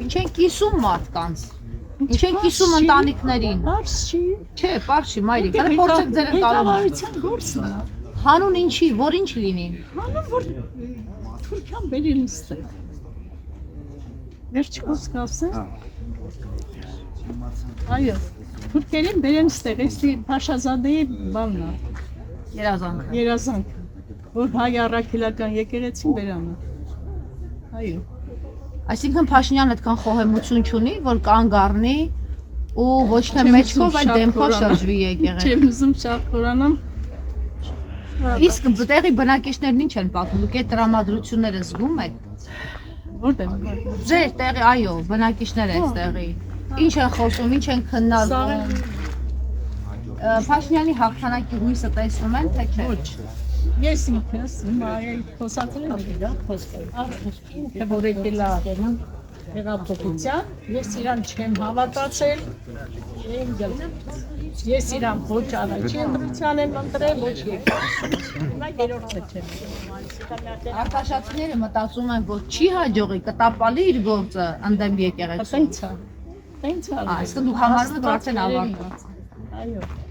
Ինչ են կիսում մարդկանց։ Ինչ են կիսում ընտանիքներին։ Պարզ չի։ Չէ, պարզ չի, մայրիկ, հələ փորձեք ձեր ընկալումը։ Ղեկավարության գործն է։ Հանուն ինչի, որ ինչ լինի։ Հանուն որ Թուրքիան բերին ստեղ։ Վերջ խոսք ասեմ։ Այո, թուրքերին բերեն ստեղ, էստի Փաշազադեի բանն է, երազանքը, որ հայ առաքելական եկեղեցին բերանը։ Այո։ Այսինքն Փաշինյանը այդքան խոհեմություն չունի, որ կանգ առնի ու ոչ թե մեջքով, այլ դեմքով շրջվի եկեղեցին։ Չեմ ուզում շատ խորանամ։ Իսկ տեղի բնակիչներն ինչ են պատմում, դուք այդ տրամադրությունները զգում եք։ Որտե՞ղ։ Ձեր տեղի, այո, բնակիչները այստեղի։ Ինչ են խոսում, ինչ են քննարկում։ Փաշինյանի հաղթանակի հույսը տեսնում են, թե չէ։ Ոչ։ Ես ինքս հիմա խոսացել եմ իրա խոսքը։ Ինքը որ եկել է հեղափոխության, ես իրան չեմ հավատացել։ Ես իրան ոչ առաջին ընտրության եմ ընտրել, ոչ երկրորդ։ Հիմա երրորդը չեմ։ Արտաշատները մտածում են, որ չի հաջողի կտապալի իր գործը ընդդեմ եկեղեցու։ Տենց է։ Այսինքն դու համարում եք արդեն ավարտված։ Այո։